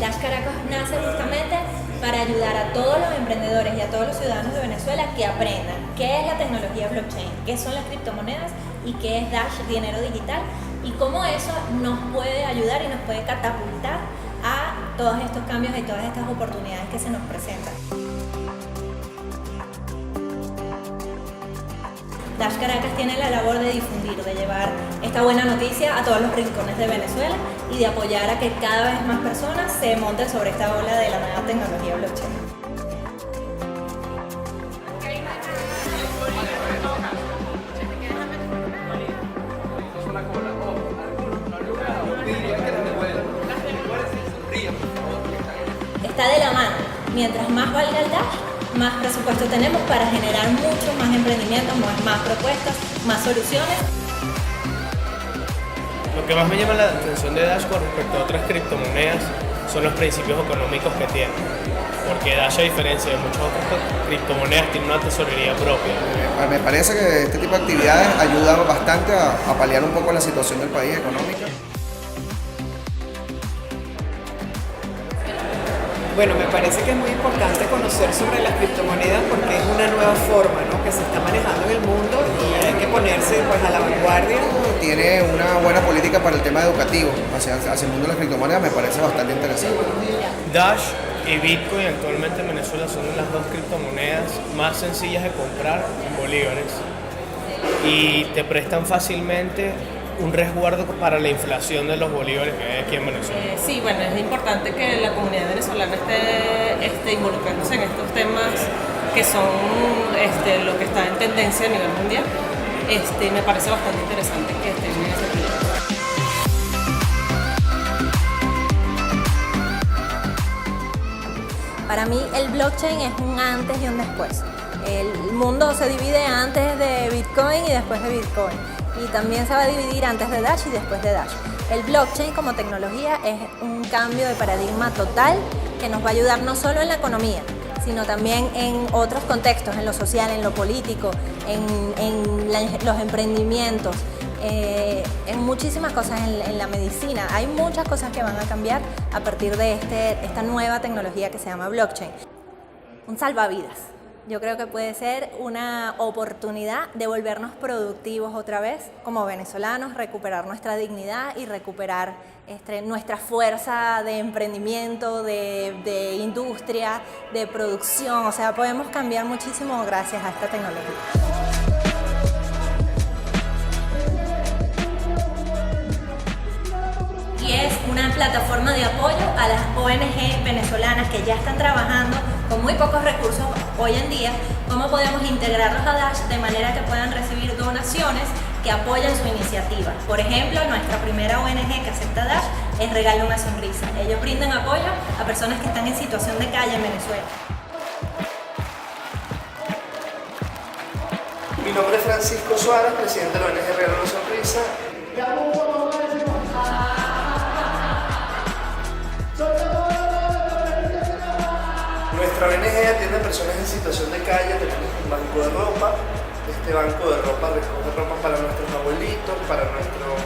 Dash Caracas nace justamente para ayudar a todos los emprendedores y a todos los ciudadanos de Venezuela que aprendan qué es la tecnología blockchain, qué son las criptomonedas y qué es Dash, dinero digital, y cómo eso nos puede ayudar y nos puede catapultar a todos estos cambios y todas estas oportunidades que se nos presentan. Dash Caracas tiene la labor de difundir, de llevar esta buena noticia a todos los rincones de Venezuela y de apoyar a que cada vez más personas se monten sobre esta ola de la nueva tecnología blockchain. Está de la mano. Mientras más valga el Dash, más presupuesto tenemos para generar mucho más emprendimientos, más propuestas, más soluciones. Lo que más me llama la atención de Dash con respecto a otras criptomonedas son los principios económicos que tiene. Porque Dash, a diferencia de muchas otras criptomonedas, tiene una tesorería propia. Me parece que este tipo de actividades ayudan bastante a paliar un poco la situación del país económica. Bueno, me parece que es muy importante conocer sobre las criptomonedas porque es una nueva forma, ¿no?, que se está manejando en el mundo y hay que ponerse pues a la vanguardia. Tiene una buena política para el tema educativo hacia el mundo de las criptomonedas, me parece bastante interesante. Dash y Bitcoin actualmente en Venezuela son las dos criptomonedas más sencillas de comprar en bolívares y te prestan fácilmente un resguardo para la inflación de los bolívares que hay aquí en Venezuela. Sí, bueno, es importante que la comunidad venezolana esté involucrándose en estos temas que son lo que está en tendencia a nivel mundial. Me parece bastante interesante que estén en ese tema. Para mí el blockchain es un antes y un después. El mundo se divide antes de Bitcoin y después de Bitcoin. Y también se va a dividir antes de Dash y después de Dash. El blockchain como tecnología es un cambio de paradigma total que nos va a ayudar no solo en la economía, sino también en otros contextos, en lo social, en lo político, en los emprendimientos, en muchísimas cosas, en la medicina. Hay muchas cosas que van a cambiar a partir de esta nueva tecnología que se llama blockchain. Un salvavidas. Yo creo que puede ser una oportunidad de volvernos productivos otra vez como venezolanos, recuperar nuestra dignidad y recuperar nuestra fuerza de emprendimiento, de industria, de producción. O sea, podemos cambiar muchísimo gracias a esta tecnología. Y es una plataforma de apoyo a las ONG venezolanas que ya están trabajando con muy pocos recursos hoy en día, cómo podemos integrarlos a Dash de manera que puedan recibir donaciones que apoyen su iniciativa. Por ejemplo, nuestra primera ONG que acepta Dash es Regala una Sonrisa. Ellos brindan apoyo a personas que están en situación de calle en Venezuela. Mi nombre es Francisco Suárez, presidente de la ONG Regala una Sonrisa. Nuestra ONG atiende a personas en situación de calle, tenemos un banco de ropa. Este banco de ropa recoge ropa para nuestros abuelitos, para nuestras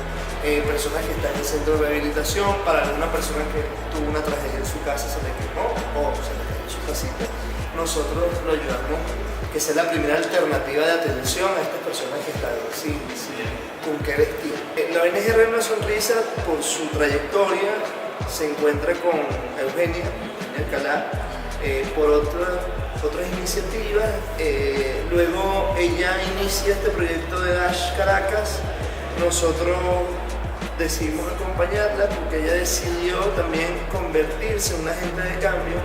personas que están en el centro de rehabilitación, para una persona que tuvo una tragedia en su casa, se le quemó o se le cayó en su casita. Nosotros lo ayudamos que sea la primera alternativa de atención a estas personas que están sin con qué vestir. La ONG Regala una Sonrisa, por su trayectoria, se encuentra con Eugenia Alcalá, por otras iniciativas. Luego ella inicia este proyecto de Dash Caracas. Nosotros decidimos acompañarla porque ella decidió también convertirse en una agente de cambio.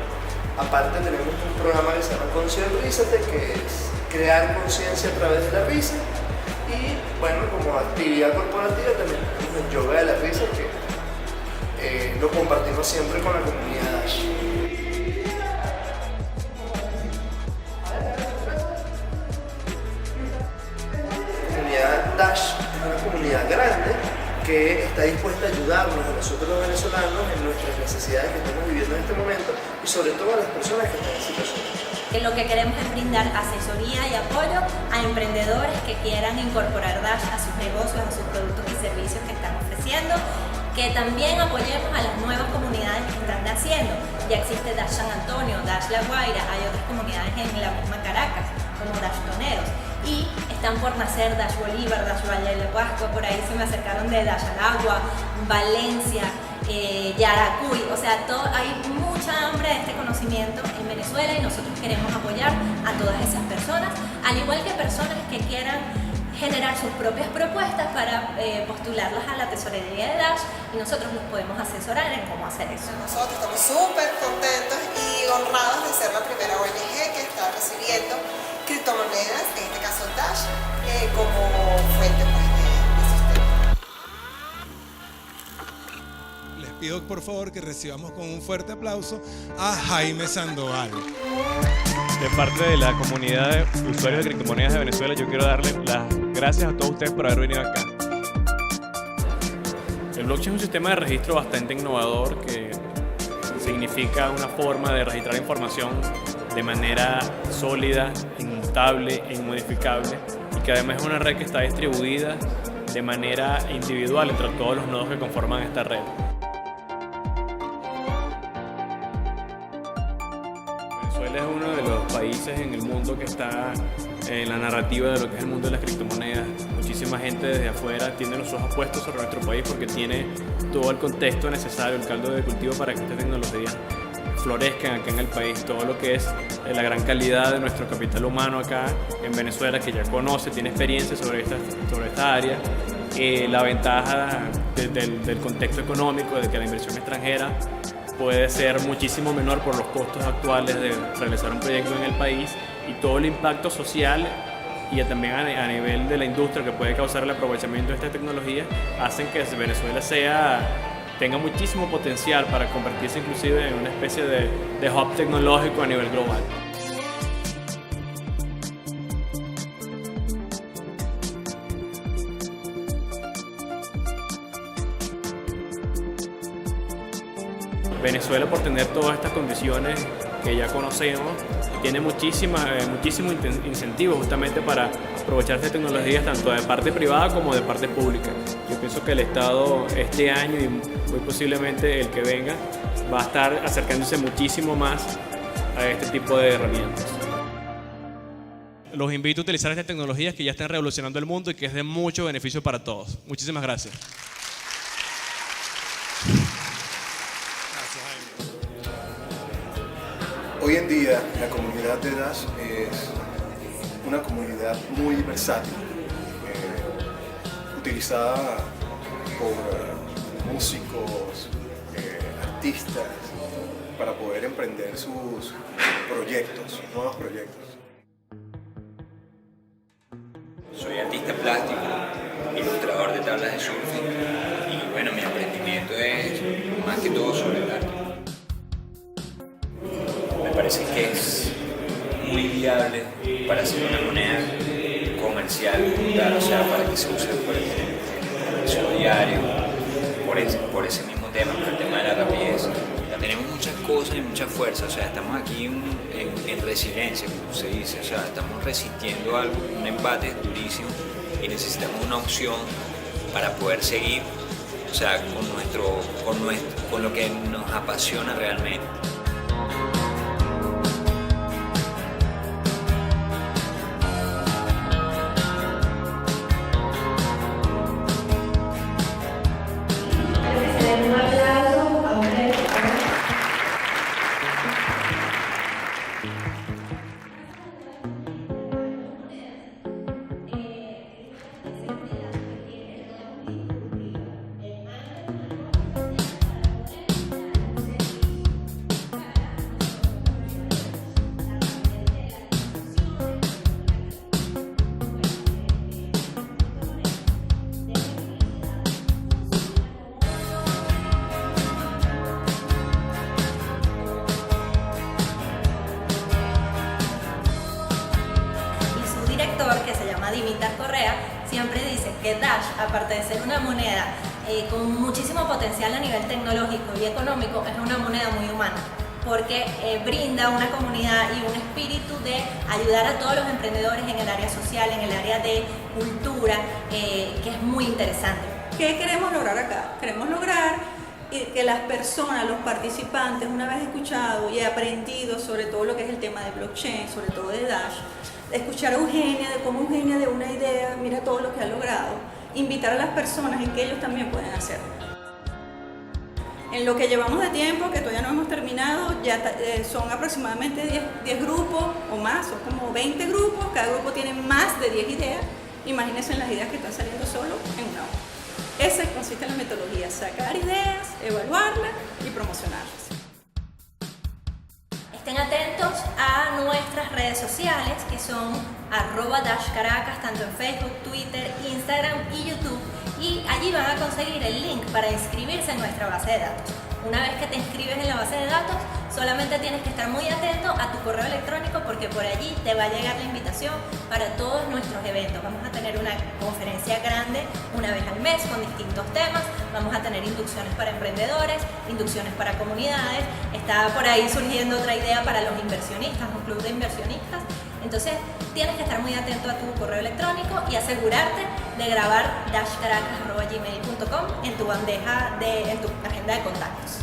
Aparte tenemos un programa que se llama Concientízate, que es crear conciencia a través de la risa. Y bueno, como actividad corporativa también tenemos el yoga de la risa, que lo compartimos siempre con la comunidad Dash. Dash es una comunidad grande que está dispuesta a ayudarnos a nosotros los venezolanos en nuestras necesidades que estamos viviendo en este momento y sobre todo a las personas que están en situación. Lo que queremos es brindar asesoría y apoyo a emprendedores que quieran incorporar Dash a sus negocios, a sus productos y servicios que están ofreciendo. que también apoyemos a las nuevas comunidades que están naciendo. Ya existe Dash San Antonio, Dash La Guaira, hay otras comunidades en la misma Caracas, como Dash Toneros, y están por nacer Dash Bolívar, Dash Valle de Pascua, por ahí se me acercaron de Dash al Agua, Valencia, Yaracuy, o sea, hay mucha hambre de este conocimiento en Venezuela y nosotros queremos apoyar a todas esas personas, al igual que personas que quieran generar sus propias propuestas para postularlas a la tesorería de Dash, y nosotros los podemos asesorar en cómo hacer eso. Nosotros estamos súper contentos y honrados de ser la primera ONG que está recibiendo criptomonedas, en este caso Dash, como fuente pues, de sustento. Les pido por favor que recibamos con un fuerte aplauso a Jaime Sandoval. De parte de la comunidad de usuarios de criptomonedas de Venezuela, yo quiero darles las gracias a todos ustedes por haber venido acá. El blockchain es un sistema de registro bastante innovador que significa una forma de registrar información de manera sólida, inmutable e inmodificable, y que además es una red que está distribuida de manera individual entre todos los nodos que conforman esta red. Venezuela es uno de los países en el mundo que está en la narrativa de lo que es el mundo de las criptomonedas. Muchísima gente desde afuera tiene los ojos puestos sobre nuestro país porque tiene todo el contexto necesario, el caldo de cultivo para que esta tecnología florezcan acá en el país. Todo lo que es la gran calidad de nuestro capital humano acá en Venezuela, que ya conoce, tiene experiencia sobre esta área, la ventaja del contexto económico, de que la inversión extranjera puede ser muchísimo menor por los costos actuales de realizar un proyecto en el país, y todo el impacto social y también a nivel de la industria que puede causar el aprovechamiento de esta tecnología hacen que Venezuela tenga muchísimo potencial para convertirse inclusive en una especie de hub tecnológico a nivel global. Venezuela, por tener todas estas condiciones que ya conocemos, tiene muchísimo incentivo justamente para aprovechar estas tecnologías tanto de parte privada como de parte pública. Yo pienso que el Estado este año y muy posiblemente el que venga va a estar acercándose muchísimo más a este tipo de herramientas. Los invito a utilizar estas tecnologías que ya están revolucionando el mundo y que es de mucho beneficio para todos. Muchísimas gracias. Hoy en día la comunidad de Dash es una comunidad muy versátil, utilizada por músicos, artistas, para poder emprender sus proyectos, sus nuevos proyectos. Soy artista plástico, ilustrador de tablas de surfing, y bueno, mi emprendimiento es más que todo sobre el arte. Me parece que es muy viable para hacer una moneda comercial, o sea, para que se use por el uso diario, por ese mismo tema, por el tema de la rapidez. Tenemos muchas cosas y mucha fuerza, o sea, estamos aquí en resiliencia, como se dice, o sea, estamos resistiendo algo, un embate durísimo, y necesitamos una opción para poder seguir, o sea, con lo que nos apasiona realmente. Que se llama Dimitar Correa, siempre dice que Dash, aparte de ser una moneda con muchísimo potencial a nivel tecnológico y económico, es una moneda muy humana, porque brinda una comunidad y un espíritu de ayudar a todos los emprendedores en el área social, en el área de cultura, que es muy interesante. ¿Qué queremos lograr acá? Queremos lograr que las personas, los participantes, una vez escuchado y aprendido sobre todo lo que es el tema de blockchain, sobre todo de Dash, escuchar a Eugenia, de cómo Eugenia de una idea, mira todo lo que ha logrado, invitar a las personas y que ellos también pueden hacerlo. En lo que llevamos de tiempo, que todavía no hemos terminado, ya son aproximadamente 10 grupos o más, son como 20 grupos, cada grupo tiene más de 10 ideas. Imagínense en las ideas que están saliendo solo en una hora. Esa consiste en la metodología, sacar ideas, evaluarlas y promocionarlas. Estén atentos a nuestras redes sociales que son @DashCaracas, tanto en Facebook, Twitter, Instagram y YouTube. Y allí van a conseguir el link para inscribirse en nuestra base de datos. Una vez que te inscribes en la base de datos, solamente tienes que estar muy atento a tu correo electrónico porque por allí te va a llegar la invitación para todos nuestros eventos. Vamos a tener una conferencia grande una vez al mes con distintos temas. Vamos a tener inducciones para emprendedores, inducciones para comunidades. Está por ahí surgiendo otra idea para los inversionistas, un club de inversionistas. Entonces tienes que estar muy atento a tu correo electrónico y asegurarte de grabar dashcaracas@gmail.com en tu bandeja en tu agenda de contactos.